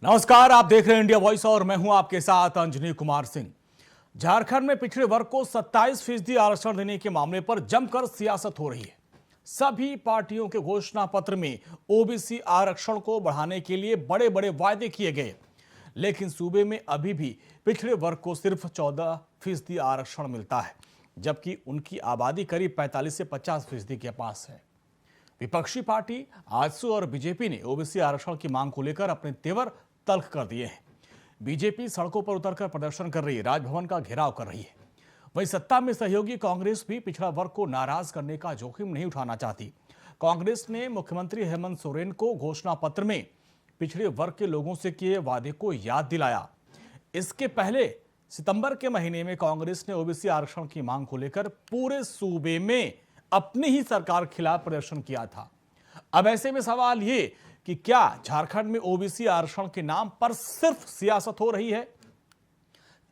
नमस्कार, आप देख रहे हैं इंडिया वॉइस और मैं हूं आपके साथ अंजनी कुमार सिंह। झारखंड में पिछड़े वर्ग को 27% आरक्षण देने के मामले पर जमकर सियासत हो रही है। सभी पार्टियों के घोषणा पत्र में ओबीसी आरक्षण को बढ़ाने के लिए बड़े बड़े वायदे किए गए, लेकिन सूबे में अभी भी पिछड़े वर्ग को सिर्फ 14% आरक्षण मिलता है, जबकि उनकी आबादी करीब 45 से 50% के पास है। विपक्षी पार्टी आजसू और बीजेपी ने ओबीसी आरक्षण की मांग को लेकर अपने तेवर तल्ख कर दिए हैं। बीजेपी सड़कों पर उतरकर प्रदर्शन कर रही है, राजभवन का घेराव कर रही है। वहीं सत्ता में सहयोगी कांग्रेस भी पिछड़ा वर्ग को नाराज करने का जोखिम नहीं उठाना चाहती। कांग्रेस ने मुख्यमंत्री हेमंत सोरेन को घोषणा पत्र में पिछड़े वर्ग के लोगों से किए वादे को याद दिलाया। इसके पहले सितंबर के महीने में कांग्रेस ने ओबीसी आरक्षण की मांग को लेकर पूरे सूबे में अपनी ही सरकार के खिलाफ प्रदर्शन किया था। अब ऐसे में सवाल ये कि क्या झारखंड में ओबीसी आरक्षण के नाम पर सिर्फ सियासत हो रही है?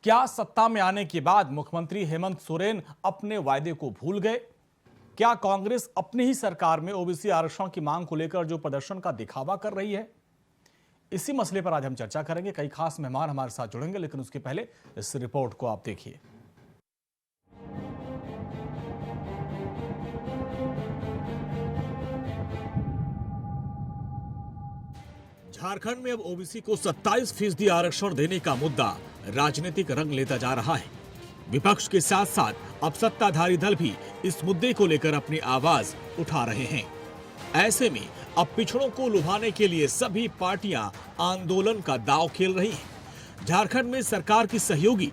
क्या सत्ता में आने के बाद मुख्यमंत्री हेमंत सोरेन अपने वायदे को भूल गए? क्या कांग्रेस अपनी ही सरकार में ओबीसी आरक्षण की मांग को लेकर जो प्रदर्शन का दिखावा कर रही है? इसी मसले पर आज हम चर्चा करेंगे। कई खास मेहमान हमारे साथ जुड़ेंगे, लेकिन उसके पहले इस रिपोर्ट को आप देखिए। झारखंड में अब ओबीसी को 27% आरक्षण देने का मुद्दा राजनीतिक रंग लेता जा रहा है। विपक्ष के साथ साथ अब सत्ताधारी दल भी इस मुद्दे को लेकर अपनी आवाज उठा रहे हैं। ऐसे में अब पिछड़ों को लुभाने के लिए सभी पार्टियां आंदोलन का दांव खेल रही हैं। झारखंड में सरकार की सहयोगी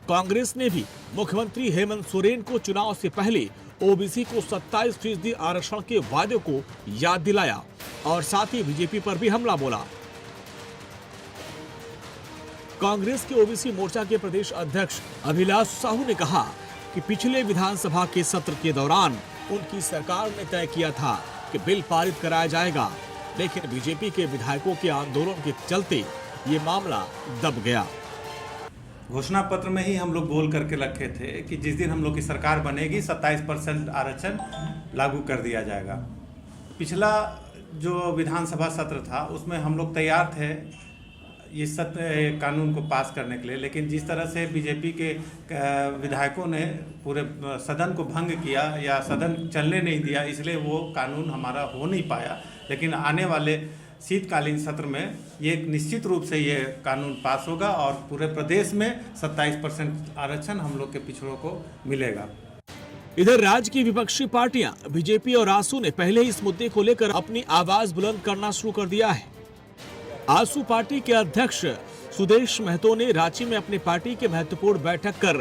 कांग्रेस ने भी मुख्यमंत्री हेमंत सोरेन को चुनाव से पहले ओबीसी को 27% आरक्षण के वादे को याद दिलाया और साथ ही बीजेपी पर भी हमला बोला। कांग्रेस के ओबीसी मोर्चा के प्रदेश अध्यक्ष अभिलाष साहू ने कहा कि पिछले विधानसभा के सत्र के दौरान उनकी सरकार ने तय किया था कि बिल पारित कराया जाएगा, लेकिन बीजेपी के विधायकों के आंदोलन के चलते ये मामला दब गया। घोषणा पत्र में ही हम लोग बोल करके रखे थे कि जिस दिन हम लोग की सरकार बनेगी 27% आरक्षण लागू कर दिया जाएगा। पिछला जो विधानसभा सत्र था उसमें हम लोग तैयार थे ये कानून को पास करने के लिए, लेकिन जिस तरह से बीजेपी के विधायकों ने पूरे सदन को भंग किया या सदन चलने नहीं दिया, इसलिए वो कानून हमारा हो नहीं पाया। लेकिन आने वाले शीतकालीन सत्र में ये निश्चित रूप से ये कानून पास होगा और पूरे प्रदेश में 27% आरक्षण हम लोग के पिछड़ों को मिलेगा। इधर राज्य की विपक्षी पार्टियां बीजेपी और आजसू ने पहले ही इस मुद्दे को लेकर अपनी आवाज बुलंद करना शुरू कर दिया है। आजसू पार्टी के अध्यक्ष सुदेश महतो ने रांची में अपनी पार्टी के महत्वपूर्ण बैठक कर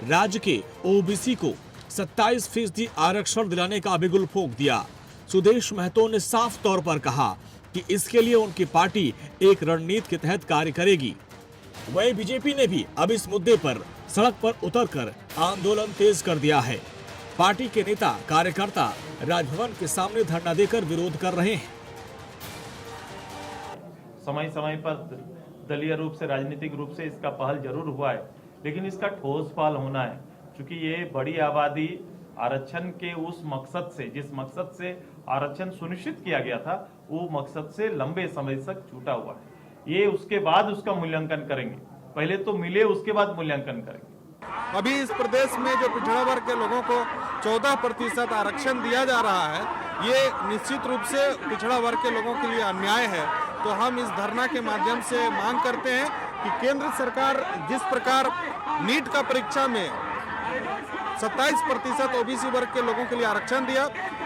राज्य के ओबीसी को 27% आरक्षण दिलाने का बिगुल फूंक दिया। सुदेश महतो ने साफ तौर पर कहा कि इसके लिए उनकी पार्टी एक रणनीति के तहत कार्य करेगी। वहीं बीजेपी ने भी अब इस मुद्दे पर सड़क पर उतरकर आंदोलन तेज कर दिया है। पार्टी के नेता कार्यकर्ता राजभवन के सामने धरना देकर विरोध कर रहे हैं। समय समय पर दलीय रूप से, राजनीतिक रूप से इसका पहल जरूर हुआ है, लेकिन इसका ठोस पहल होना है, क्योंकि ये बड़ी आबादी आरक्षण के उस मकसद से, जिस मकसद से आरक्षण सुनिश्चित किया गया था, वो मकसद से लंबे समय तक छूटा हुआ है। ये उसके बाद उसका मूल्यांकन करेंगे, पहले तो मिले उसके बाद मूल्यांकन करेंगे। अभी इस प्रदेश में जो पिछड़ा वर्ग के लोगों को 14% आरक्षण दिया जा रहा है, ये निश्चित रूप से पिछड़ा वर्ग के लोगों के लिए अन्याय है। तो हम इस धरना के माध्यम से मांग करते हैं कि केंद्र सरकार जिस प्रकार नीट का परीक्षा में 27% ओबीसी वर्ग के लोगों के लिए आरक्षण दिया,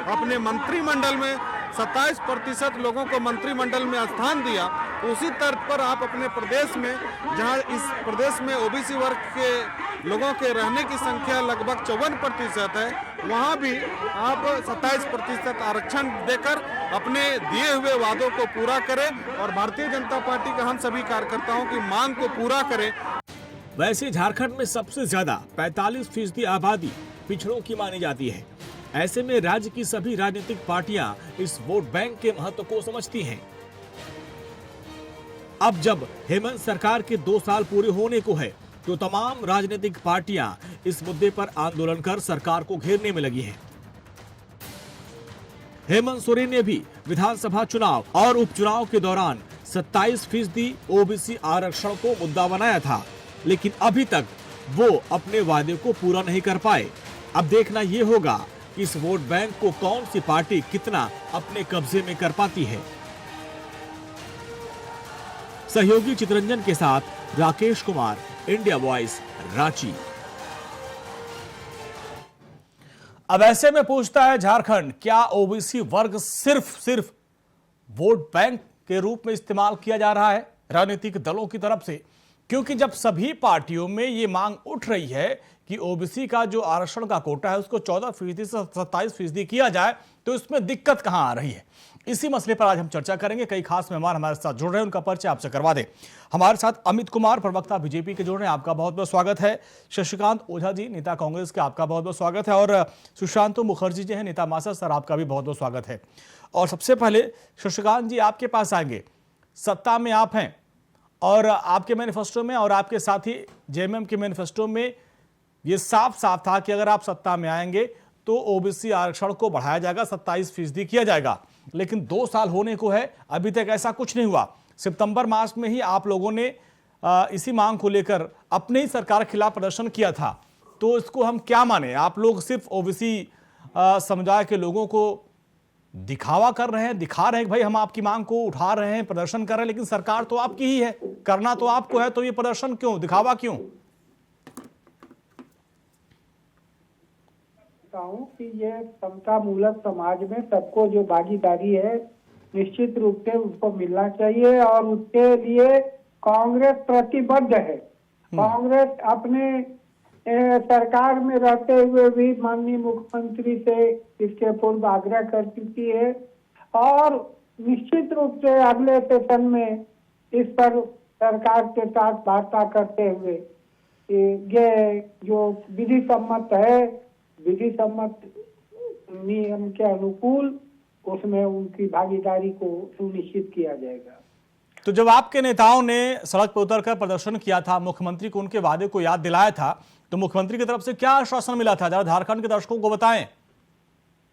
अपने मंत्रिमंडल में 27% लोगों को मंत्रिमंडल में स्थान दिया, उसी तर्ज पर आप अपने प्रदेश में, जहां इस प्रदेश में ओबीसी वर्ग के लोगों के रहने की संख्या लगभग 54% है, वहां भी आप 27% आरक्षण देकर अपने दिए हुए वादों को पूरा करें और भारतीय जनता पार्टी का हम सभी कार्यकर्ताओं की मांग को पूरा करें। वैसे झारखंड में सबसे ज्यादा 45% आबादी पिछड़ों की मानी जाती है। ऐसे में राज्य की सभी राजनीतिक पार्टियां इस वोट बैंक के महत्व को समझती हैं। अब जब हेमंत सरकार के 2 साल पूरे होने को है, तो तमाम राजनीतिक पार्टियां इस मुद्दे पर आंदोलन कर सरकार को घेरने में लगी हैं। हेमंत सोरेन ने भी विधानसभा चुनाव और उपचुनाव के दौरान 27% ओबीसी आरक्षण को मुद्दा बनाया था, लेकिन अभी तक वो अपने वादे को पूरा नहीं कर पाए। अब देखना यह होगा कि इस वोट बैंक को कौन सी पार्टी कितना अपने कब्जे में कर पाती है। सहयोगी चितरंजन के साथ राकेश कुमार, इंडिया वॉइस, रांची। अब ऐसे में पूछता है झारखंड, क्या ओबीसी वर्ग सिर्फ वोट बैंक के रूप में इस्तेमाल किया जा रहा है राजनीतिक दलों की तरफ से? क्योंकि जब सभी पार्टियों में ये मांग उठ रही है कि ओबीसी का जो आरक्षण का कोटा है उसको 14% से 27% किया जाए, तो इसमें दिक्कत कहां आ रही है? इसी मसले पर आज हम चर्चा करेंगे। कई खास मेहमान हमारे साथ जुड़ रहे हैं, उनका परिचय आपसे करवा दें। हमारे साथ अमित कुमार, प्रवक्ता बीजेपी के जुड़ रहे हैं, आपका बहुत बहुत स्वागत है। शशिकांत ओझा जी, नेता कांग्रेस के, आपका बहुत बहुत स्वागत है। और सुशांत मुखर्जी जी हैं, नेता मासद, सर आपका भी बहुत बहुत स्वागत है। और सबसे पहले शशिकांत जी, आपके पास आएंगे। सत्ता में आप हैं और आपके मैनिफेस्टो में और आपके साथी जेएमएम के मैनिफेस्टो में ये साफ साफ था कि अगर आप सत्ता में आएंगे तो ओबीसी आरक्षण को बढ़ाया जाएगा, 27% किया जाएगा। लेकिन 2 साल होने को है, अभी तक ऐसा कुछ नहीं हुआ। सितंबर मास में ही आप लोगों ने इसी मांग को लेकर अपने ही सरकार के खिलाफ प्रदर्शन किया था। तो इसको हम क्या माने? आप लोग सिर्फ ओबीसी समुदाय के लोगों को दिखावा कर रहे हैं, दिखा रहे हैं कि भाई हम आपकी मांग को उठा रहे हैं, प्रदर्शन कर रहे हैं, लेकिन सरकार तो आपकी ही है, करना तो आपको है, तो ये प्रदर्शन क्यों, दिखावा क्यों? कि ये समता मूलक समाज में सबको जो भागीदारी है निश्चित रूप से उसको मिलना चाहिए, और उसके लिए कांग्रेस प्रतिबद्ध है। कांग्रेस अपने सरकार में रहते हुए भी माननीय मुख्यमंत्री से इसके पूर्व आग्रह कर चुकी है, और निश्चित रूप से अगले सेशन में इस पर सरकार के साथ वार्ता करते हुए ये जो विधि सम्मत है, विधि सम्मत नियम के अनुकूल उसमें उनकी भागीदारी को सुनिश्चित किया जाएगा। तो जब आपके नेताओं ने सड़क पर उतरकर प्रदर्शन किया था, मुख्यमंत्री को उनके वादे को याद दिलाया था, तो मुख्यमंत्री की तरफ से क्या आश्वासन मिला था? जरा झारखंड के दर्शकों को बताएं।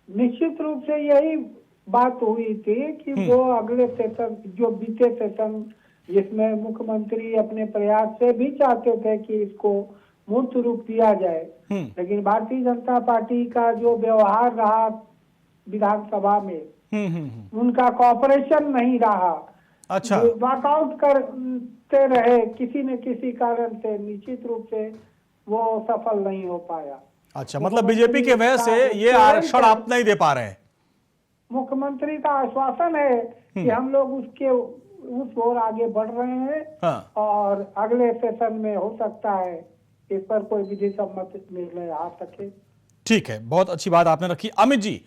निश्चित रूप से यही बात हुई थी कि वो अगले सेशन, जो बीते सेशन जिसमें मुख्यमंत्री अपने प्रयास से भी चाहते थे कि इसको मूर्त रूप दिया जाए, लेकिन भारतीय जनता पार्टी का जो व्यवहार रहा विधानसभा में, उनका कॉपरेशन नहीं रहा। अच्छा, वॉकआउट करते रहे किसी न किसी कारण से, निश्चित रूप से वो सफल नहीं हो पाया। अच्छा, मतलब बीजेपी के वजह से ये आरक्षण आप नहीं दे पा रहे हैं? मुख्यमंत्री का आश्वासन है कि हम लोग उस ओर आगे बढ़ रहे हैं। हाँ। और अगले सेशन में हो सकता है इस पर कोई विधि सम्मत निर्णय आ सके। ठीक है, बहुत अच्छी बात आपने रखी। अमित जी,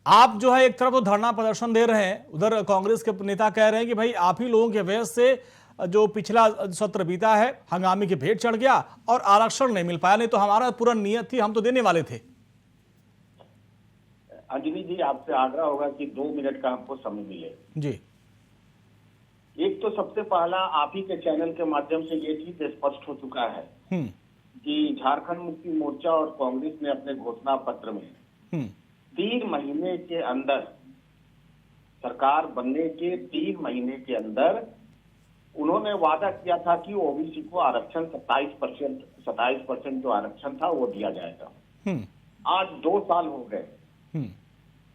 आप जो है एक तरफ तो धरना प्रदर्शन दे रहे हैं, उधर कांग्रेस के नेता कह रहे हैं कि भाई आप ही लोगों के वजह से जो पिछला सत्र बीता है हंगामे की भेंट चढ़ गया और आरक्षण नहीं मिल पाया, नहीं तो हमारा पूरा नियत थी, हम तो देने वाले थे। अंजलि जी, आपसे आग्रह होगा कि 2 मिनट का हमको समय मिले जी। एक तो सबसे पहला आप ही के चैनल के माध्यम से ये चीज स्पष्ट हो चुका है कि झारखंड मुक्ति मोर्चा और कांग्रेस ने अपने घोषणा पत्र में 3 महीने के अंदर, सरकार बनने के 3 महीने के अंदर उन्होंने वादा किया था कि ओबीसी को आरक्षण 27% जो आरक्षण था वो दिया जाएगा। आज 2 साल हो गए,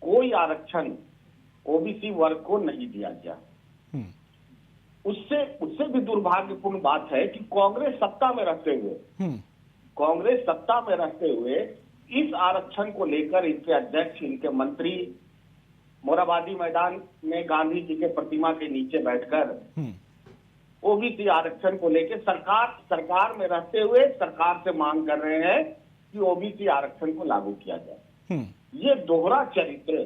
कोई आरक्षण ओबीसी वर्ग को नहीं दिया गया। उससे भी दुर्भाग्यपूर्ण बात है कि कांग्रेस सत्ता में रहते हुए इस आरक्षण को लेकर इनके अध्यक्ष, इनके मंत्री मोराबादी मैदान में गांधी जी के प्रतिमा के नीचे बैठकर ओबीसी आरक्षण को लेकर सरकार में रहते हुए सरकार से मांग कर रहे हैं कि ओबीसी आरक्षण को लागू किया जाए। ये दोहरा चरित्र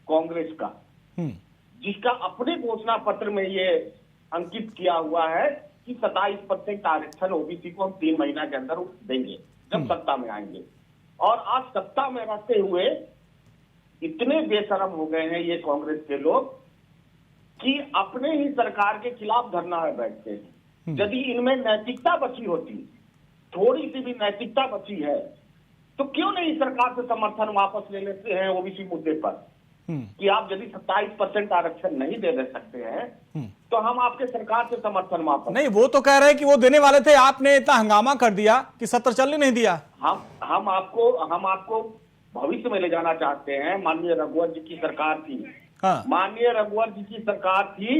कांग्रेस का, जिसका अपने घोषणा पत्र में ये अंकित किया हुआ है कि 27% आरक्षण ओबीसी को हम 3 महीना के अंदर देंगे जब सत्ता में आएंगे। और आज सत्ता में रहते हुए इतने बेशरम हो गए हैं ये कांग्रेस के लोग कि अपने ही सरकार के खिलाफ धरना में बैठते हैं। यदि इनमें नैतिकता बची होती, थोड़ी सी भी नैतिकता बची है, तो क्यों नहीं सरकार से समर्थन वापस ले लेते हैं ओबीसी मुद्दे पर? कि आप यदि 27% आरक्षण नहीं दे सकते हैं तो हम आपके सरकार से समर्थन मांग। नहीं, वो तो कह रहे हैं कि वो देने वाले थे, आपने इतना हंगामा कर दिया कि सत्र चलने नहीं दिया। हम आपको भविष्य में ले जाना चाहते हैं। माननीय रघुवर जी की सरकार थी, हाँ। माननीय रघुवर जी की सरकार थी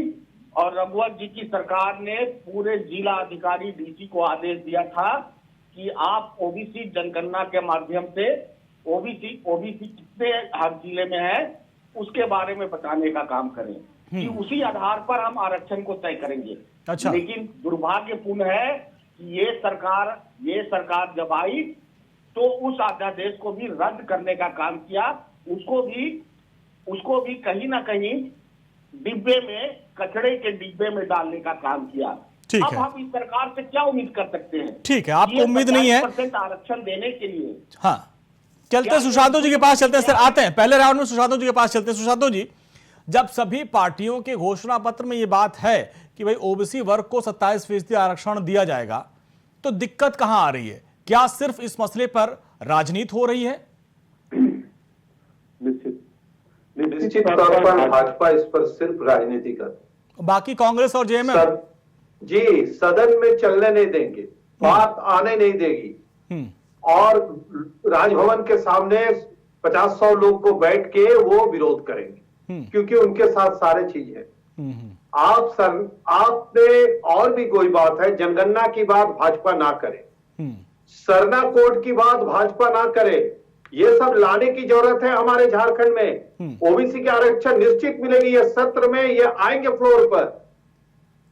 और रघुवर जी की सरकार ने पूरे जिला अधिकारी डीसी को आदेश दिया था कि आप ओबीसी जनगणना के माध्यम से ओबीसी कितने हर जिले में है उसके बारे में बताने का काम करें कि उसी आधार पर हम आरक्षण को तय करेंगे। अच्छा। लेकिन दुर्भाग्यपूर्ण है कि ये सरकार जब आई तो उस अध्यादेश को भी रद्द करने का काम किया, उसको भी कहीं ना कहीं डिब्बे में, कचड़े के डिब्बे में डालने का काम किया। ठीक अब है। हम इस सरकार से क्या उम्मीद कर सकते हैं? ठीक है, आपको उम्मीद नहीं है 50% आरक्षण देने के लिए। हाँ, चलते सुशांतु जी के पास चलते हैं सर, आते हैं पहले राउंड में सुशांतु जी के पास चलते हैं। सुशांतु जी, जब सभी पार्टियों के घोषणा पत्र में ये बात है कि भाई ओबीसी वर्ग को 27% आरक्षण दिया जाएगा, तो दिक्कत कहां आ रही है? क्या सिर्फ इस मसले पर राजनीति हो रही है? निश्चित तौर पर भाजपा इस पर सिर्फ राजनीति कर, बाकी कांग्रेस और जेएमएम जी सदन में चलने नहीं देंगे, बात आने नहीं देगी और राजभवन के सामने 50-100 लोग को बैठ के वो विरोध करेंगे क्योंकि उनके साथ सारे चीज है। आपने और भी कोई बात है, जनगणना की बात भाजपा ना करे, सरना कोड की बात भाजपा ना करे, ये सब लाने की जरूरत है हमारे झारखंड में। ओबीसी के आरक्षण निश्चित मिलेगी, ये सत्र में ये आएंगे फ्लोर पर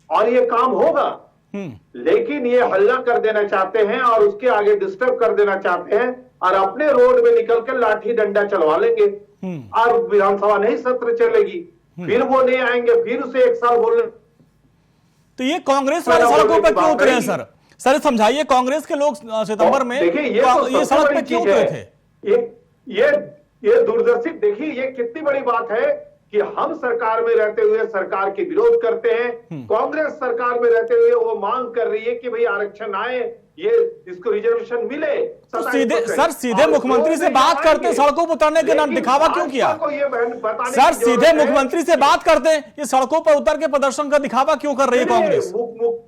और ये काम होगा। लेकिन ये हल्ला कर देना चाहते हैं और उसके आगे डिस्टर्ब कर देना चाहते हैं और अपने रोड में निकल कर लाठी डंडा चलवा लेंगे और विधानसभा नहीं सत्र चलेगी, फिर वो नहीं आएंगे, फिर उसे 1 साल बोलने। तो ये कांग्रेस वाले सड़कों पर क्यों उतरे हैं सर? सर समझाइए, कांग्रेस के लोग सितंबर में ये सड़क पे क्यों उतरे थे? ये दूरदर्शी, देखिए ये कितनी बड़ी बात है कि हम सरकार में रहते हुए सरकार के विरोध करते हैं, कांग्रेस सरकार में रहते हुए वो मांग कर रही है कि भाई आरक्षण आए, ये इसको रिजर्वेशन मिले। तो सीधे मुख्यमंत्री से बात करते, सड़कों पर उतरने के नाम दिखावा क्यों किया? सर सीधे मुख्यमंत्री से बात करते, ये सड़कों पर उतर के प्रदर्शन का दिखावा क्यों कर रही है कांग्रेस?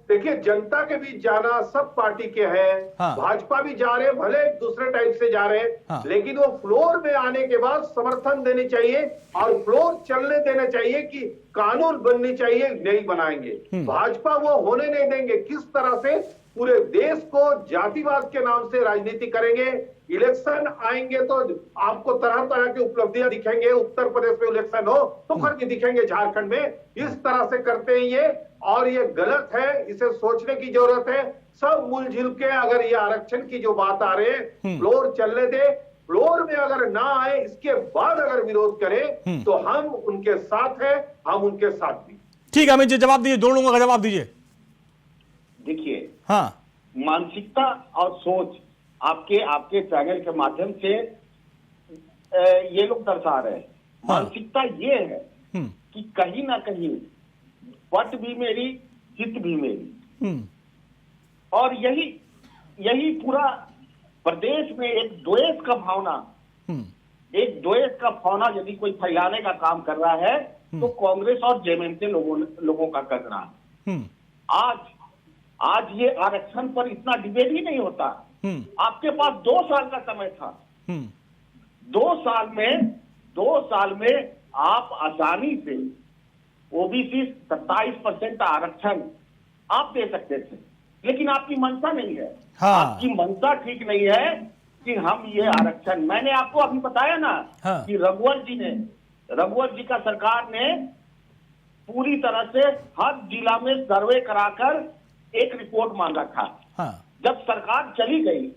देखिए जनता के बीच जाना सब पार्टी के है, भाजपा भी जा रहे हैं, भले दूसरे टाइप से जा रहे हैं, लेकिन वो फ्लोर में आने के बाद समर्थन देनी चाहिए और फ्लोर चलने देना चाहिए कि कानून बननी चाहिए, नहीं बनाएंगे भाजपा वो होने नहीं देंगे। किस तरह से पूरे देश को जातिवाद के नाम से राजनीति करेंगे। इलेक्शन आएंगे तो आपको तरह तरह की उपलब्धियां दिखेंगे, उत्तर प्रदेश में इलेक्शन हो तो फिर भी दिखेंगे झारखंड में। इस तरह से करते हैं ये और ये गलत है, इसे सोचने की जरूरत है। सब मिलजुल के अगर ये आरक्षण की जो बात आ रहे हैं फ्लोर चलने दे, फ्लोर में अगर ना आए इसके बाद अगर विरोध करें तो हम उनके साथ हैं, हम उनके साथ भी। ठीक है अमित जी, जवाब दीजिए, दोनों का जवाब दीजिए। देखिए, हाँ, मानसिकता और सोच आपके चैनल के माध्यम से ये लोग दर्शा रहे हैं। मानसिकता ये है कि कहीं ना कहीं पट भी मेरी, चित भी मेरी, और यही पूरा प्रदेश में एक द्वेष का भावना यदि कोई फैलाने का काम कर रहा है तो कांग्रेस और जेएमएम के लोगों का करना है। आज ये आरक्षण पर इतना डिबेट ही नहीं होता। आपके पास 2 साल का समय था। 2 साल में आप आसानी से ओबीसी 27% आरक्षण आप दे सकते थे, लेकिन आपकी मंशा नहीं है। आपकी मंशा ठीक नहीं है कि हम ये आरक्षण, मैंने आपको अभी बताया ना कि रघुवर जी का सरकार ने पूरी तरह से हर जिला में सर्वे कराकर एक रिपोर्ट मांगा था। जब सरकार चली गई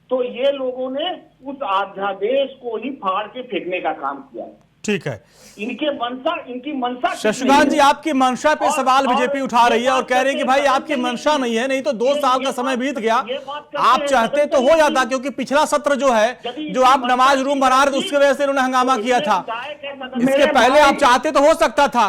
तो ये लोगों ने उस अध्यादेश को ही फाड़ के फेंकने का काम किया। ठीक है, इनकी मंशा शशिकांत जी, आपकी मंशा पे सवाल बीजेपी उठा रही है और कह रही है कि भाई आपकी मंशा नहीं है, नहीं तो 2 साल का समय बीत गया, आप चाहते तो हो जाता, क्योंकि पिछला सत्र जो है, जो आप नमाज रूम बना रहे थे उसकी वजह से उन्होंने हंगामा किया था, इसके पहले आप चाहते तो हो सकता था।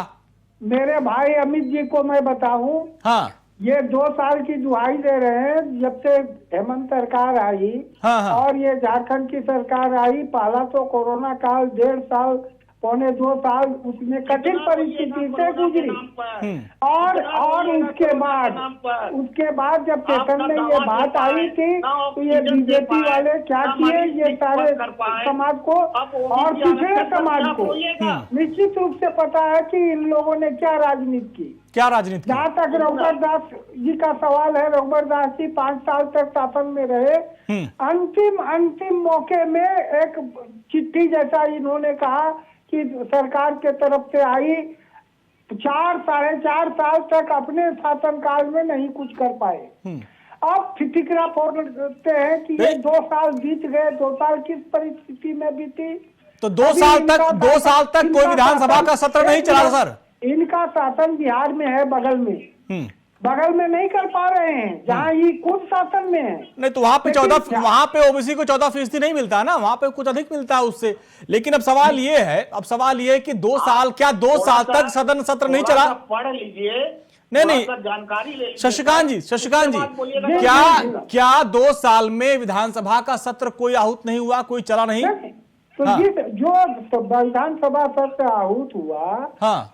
मेरे भाई अमित जी को मैं बताऊं, हाँ, ये 2 साल की दुहाई दे रहे हैं जब से हेमंत सरकार आई। और ये झारखंड की सरकार आई, पहला तो कोरोना काल 1.5 साल पौने 2 साल उसमें कठिन परिस्थिति से गुजरी। और उसके बाद जब सेशन में ये बात आई थी तो ये बीजेपी वाले क्या किए, ये सारे समाज को और पिछड़े समाज को निश्चित रूप से पता है कि इन लोगों ने क्या राजनीति की। क्या राजनीति? जहाँ तक रघुबर दास जी का सवाल है, रघुबर दास जी 5 साल तक शासन में रहे। अंतिम मौके में एक चिट्ठी जैसा इन्होंने कहा कि सरकार के तरफ से आई, 4 साढ़े 4 साल तक अपने शासनकाल में नहीं कुछ कर पाए। अब फिटिकरा फोड़ते हैं कि ये 2 साल बीत गए, 2 साल किस परिस्थिति में बीती। तो 2 साल तक कोई विधानसभा का सत्र नहीं चला सर। इनका शासन बिहार में है, बगल में नहीं कर पा रहे हैं, जहाँ ये खुद शासन में है। नहीं तो वहां पे ओबीसी को 14% नहीं मिलता है ना, वहां पे कुछ अधिक मिलता है उससे। लेकिन अब सवाल ये है कि 2 साल तक सदन सत्र नहीं चला। पढ़ लीजिए, नहीं जानकारी ले। शशिकांत जी क्या 2 साल में विधानसभा का सत्र कोई आहूत नहीं हुआ, कोई चला नहीं? तो जो विधानसभा सत्र आहूत हुआ,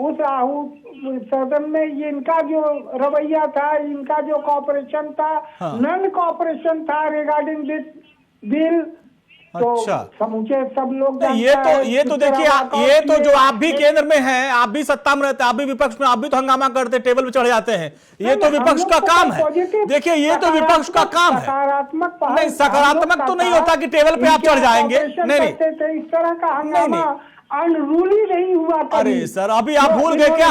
उस आहूत सदन में इनका जो रवैया था, इनका जो कॉपरेशन था, नॉन कॉपरेशन था रिगार्डिंग दिस बिल। अच्छा, तो समूचे सब लोग ये तो देखिए, ये तो जो आप भी केंद्र में हैं, आप भी सत्ता में रहते हैं, आप भी विपक्ष में, आप भी तो हंगामा करते, टेबल पे चढ़ जाते हैं। ये तो विपक्ष का काम है। देखिए ये तो विपक्ष का काम है। सकारात्मक नहीं, सकारात्मक तो नहीं होता कि टेबल पे आप चढ़ जाएंगे। नहीं, इस तरह का हंगामा अनरूली नहीं हुआ। अरे सर, अभी आप भूल गए क्या?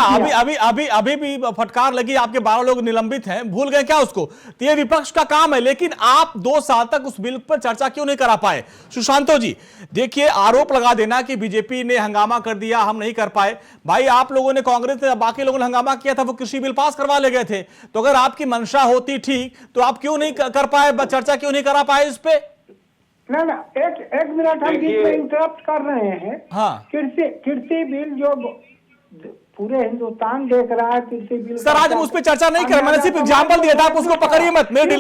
अभी भी फटकार लगी, आपके 12 लोग निलंबित हैं, भूल गए क्या उसको? तो ये विपक्ष का काम है। लेकिन आप 2 साल तक उस बिल पर चर्चा क्यों नहीं करा पाए? सुशांतो जी, देखिए आरोप लगा देना कि बीजेपी ने हंगामा कर दिया, हम नहीं कर पाए। भाई आप लोगों ने, कांग्रेस ने, बाकी लोगों ने हंगामा किया था, वो कृषि बिल पास करवा ले गए थे। तो अगर आपकी मंशा होती ठीक, तो आप क्यों नहीं कर पाए, चर्चा क्यों नहीं करा पाए इस पे? ना एक मिनट हम बीच में इंटरप्ट कर रहे हैं। कृषि बिल जो पूरे हिंदुस्तान देख रहा है, कृषि बिल। सर आज हम उस पर चर्चा नहीं कर, मैंने सिर्फ एग्जाम्पल दिया था, आप उसको पकड़िए मत, मेरी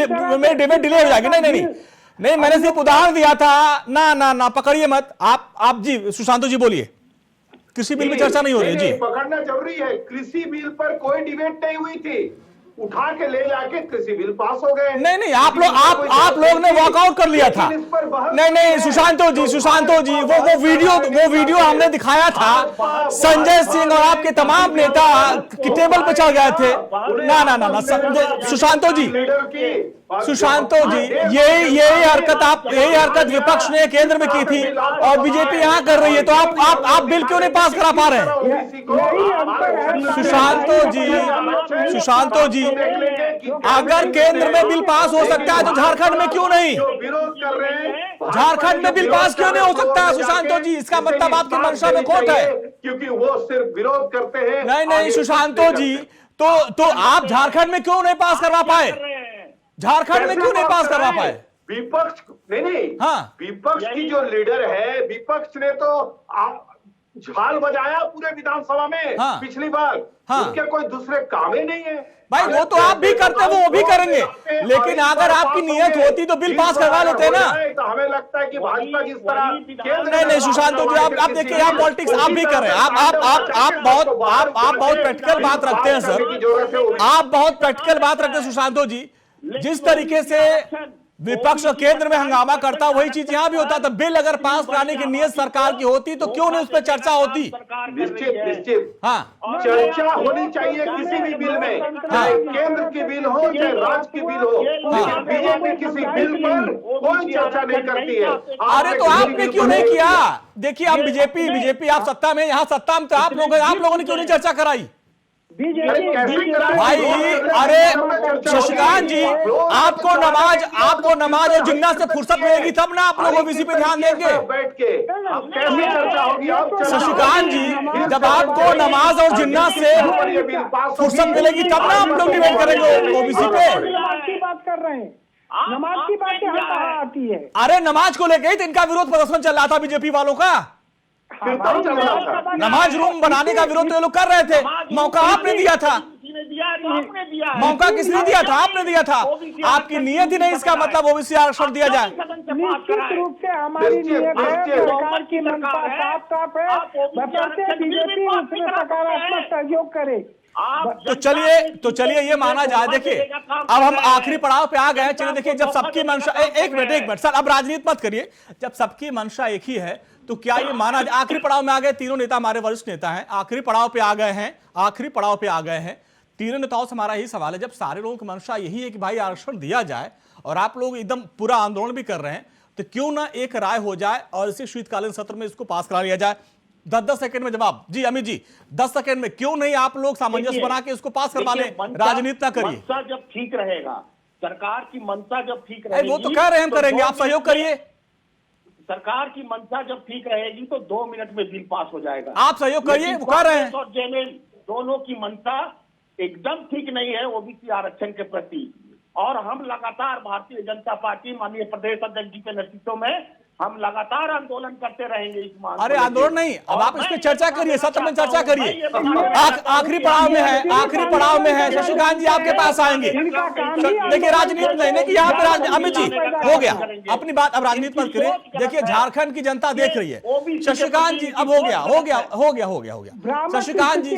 डिबेट डिले हो जाएगी। नहीं, मैंने सिर्फ उदाहरण दिया था ना, पकड़िए मत आप जी। सुशांतो जी बोलिए, कृषि बिल में चर्चा नहीं हो रही है जी। पकड़ना जरूरी है। कृषि बिल पर कोई डिबेट नहीं हुई थी, उठा के ले जाके कृषि बिल पास हो गए। नहीं, आप लोग ने वॉकआउट कर लिया था। नहीं, सुशांतो जी, वो वीडियो हमने दिखाया था। संजय सिंह और आपके तमाम नेता टेबल पे चढ़ गए थे। ना, सुशांतो जी, यही हरकत विपक्ष ने केंद्र में की थी और बीजेपी यहाँ कर रही है। तो आप बिल क्यों नहीं पास करा पा रहे हैं? सुशांतो जी, अगर केंद्र में बिल पास हो सकता है तो झारखंड में क्यों नहीं? विरोध कर रहे हैं, झारखंड में बिल पास क्यों नहीं हो सकता? सुशांतो जी, इसका मतलब आपकी मंशा में खोट है, क्योंकि वो सिर्फ विरोध करते हैं। नहीं सुशांतो जी, तो आप झारखंड में क्यों नहीं पास करवा पाए? झारखंड में क्यों नहीं पास करवा पाए? विपक्ष नहीं, विपक्ष की जो लीडर है, विपक्ष ने तो झाल बजाया पूरे विधानसभा में पिछली बार। उनके कोई दूसरे काम ही नहीं है भाई। वो तो आप भी करते हैं, वो भी करेंगे। लेकिन अगर आपकी नियत होती तो बिल पास करवा लेते ना। तो हमें लगता है कि भाजपा जिस तरह नहीं सुशांतो जी, आप देखिए, आप पॉलिटिक्स आप भी कर रहे हैं। आप बहुत प्रैक्टिकल बात रखते हैं सर, आप बहुत प्रैक्टिकल बात रखते हैं सुशांतो जी। जिस तरीके से विपक्ष और केंद्र में हंगामा करता, वही चीज यहाँ भी होता था। बिल अगर पास कराने की नियत सरकार की होती तो क्यों नहीं उस पर चर्चा होती? निश्चित चर्चा होनी चाहिए किसी भी बिल में, चाहे केंद्र की बिल हो चाहे राज्य की बिल हो। लेकिन बीजेपी किसी बिल पर कोई चर्चा नहीं करती है। अरे तो आपने क्यों नहीं किया? देखिए आप बीजेपी आप सत्ता में, यहाँ सत्ता में तो आप लोगों ने क्यों नहीं चर्चा कराई? भाई अरे शशिकांत जी, आपको नमाज और जिन्ना से फुर्सत मिलेगी तब ना आप लोग ओबीसी पे ध्यान देंगे। बैठ के कैसे चर्चा होगी? शशिकांत जी, जब आपको नमाज और जिन्ना से फुर्सत मिलेगी तब ना आप लोग डिबेट करेंगे ओबीसी पे। नमाज की बात कर रहे हैं, नमाज की बात यहाँ कहाँ आती है? अरे नमाज को लेकर ही तो इनका विरोध प्रदर्शन चल रहा था बीजेपी वालों का। नमाज रूम बनाने का विरोध तो ये लोग कर रहे थे। मौका आपने दिया था। मौका किसने दिया था? आपने दिया था। आपकी नियत ही नहीं, इसका मतलब ओबीसी आरक्षण दिया जाए। से पास निश्चित कराएं। रूप से हमारी निश्चित, नीयत है, निश्चित। सरकार की मंशा साफ साफ है, आप OBC बशर्ते आरक्षण बिल भी बीजेपी पास उसमें नहीं करा सकते सकारात्मक हैं। सहयोग करे। आप तो चलिए ये माना जाए। देखिए अब हम आखिरी पड़ाव पे आ गए हैं। चलिए देखिए, जब सबकी मंशा एक मिनट सर, अब राजनीति मत करिए। जब सबकी मंशा एक ही है तो क्या ये माना जाए, आखिरी पड़ाव में आ गए, तीनों नेता हमारे वरिष्ठ नेता हैं, आखिरी पड़ाव पे आ गए हैं, आखिरी पड़ाव पे आ गए हैं। तीनों नेताओं से हमारा यही सवाल है, जब सारे लोगों की मंशा यही है कि भाई आरक्षण दिया जाए और आप लोग एकदम पूरा आंदोलन भी कर रहे हैं, तो क्यों ना एक राय हो जाए और इसी शीतकालीन सत्र में इसको पास करा लिया जाए। 10-10 सेकंड में जवाब। जी अमित जी, 10 सेकंड में क्यों नहीं आप लोग सामंजस्य बना के इसको पास करवा लें, राजनीति ना करिए। मंशा जब ठीक रहेगा, सरकार की मंशा जब ठीक अरे रहेगी, वो तो कह रहे हैं हम करेंगे, आप सहयोग करिए। सरकार की मंशा जब ठीक रहेगी तो 2 मिनट में बिल पास हो जाएगा। आप सहयोग करिए, वो कह रहे हैं। कांग्रेस और जेएमएम दोनों की मंशा एकदम ठीक नहीं है ओबीसी आरक्षण के प्रति, और हम लगातार भारतीय जनता पार्टी माननीय प्रदेश अध्यक्ष जी के नेतृत्व में हम लगातार आंदोलन करते रहेंगे इस मांग को अरे लेके। आंदोलन नहीं, अब और आप इस पे मैं चर्चा ये करिए, कहना सत्र में चाहता चर्चा हूं, करिए। मैं ये बताना चाहता हूं आखिरी पड़ाव में है, आखिरी पड़ाव में है। शशिकांत जी आपके पास आएंगे। देखिए राजनीति नहीं कि यहाँ पे अमित जी हो गया अपनी बात, अब राजनीति मत करिए। देखिए झारखंड की जनता देख रही है। शशिकांत जी अब हो गया। शशिकांत जी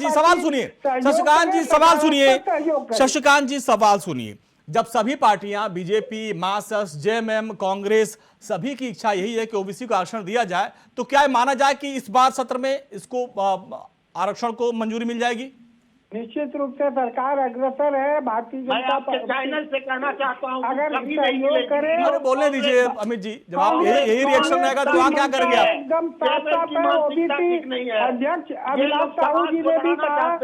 सवाल सुनिए। शशिकांत जी सवाल सुनिए। जब सभी पार्टियां बीजेपी, मार्क्सवादी, जेएमएम, कांग्रेस, सभी की इच्छा यही है कि ओबीसी को आरक्षण दिया जाए, तो क्या माना जाए कि इस बार सत्र में इसको आरक्षण को मंजूरी मिल जाएगी? निश्चित रूप से सरकार अग्रसर है। भारतीय मैं जनता आपके चैनल से कहना चाहता हूं, अगर कभी नहीं सहयोग मिलेगी। करें- अरे बोलने दीजिए अमित जी, जब आप यही रिएक्शन रहेगा तो वहां क्या करेंगे आप? एकदम साफ साफ है। ओबीसी अध्यक्ष अभिलाष साहू जी ने भी कहा,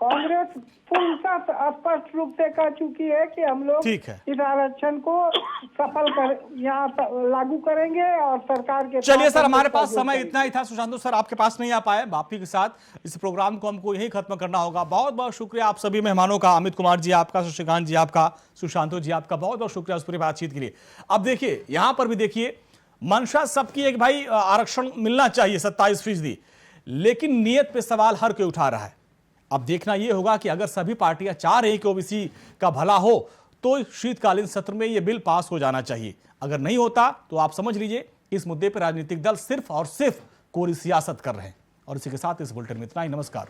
कांग्रेस पूर्ण स्पष्ट रूप से कह चुकी है कि हम लोग ठीक है। इस आरक्षण को सफल कर यहाँ लागू करेंगे और सरकार के चलिए साथ सर, हम हमारे लोग पास सहयोग समय करेंगे। इतना ही था। सुशांत सर आपके पास नहीं आ पाए, बापी के साथ इस प्रोग्राम को हमको यही खत्म करना होगा। बहुत बहुत शुक्रिया आप सभी मेहमानों का, अमित कुमार जी आपका, शशिकांत जी आपका, सुशांतो जी आपका, बहुत बहुत शुक्रिया उस पूरी बातचीत के लिए। अब देखिए यहां पर भी देखिए, मंशा सबकी एक भाई आरक्षण मिलना चाहिए 27%, लेकिन नियत पे सवाल हर कोई उठा रहा है। अब देखना यह होगा कि अगर सभी पार्टियां चाह रही हैं कि ओबीसी का भला हो तो शीतकालीन सत्र में यह बिल पास हो जाना चाहिए। अगर नहीं होता तो आप समझ लीजिए इस मुद्दे पर राजनीतिक दल सिर्फ और सिर्फ कोरी सियासत कर रहे हैं। और इसी के साथ इस बुलेटिन में इतना ही। नमस्कार।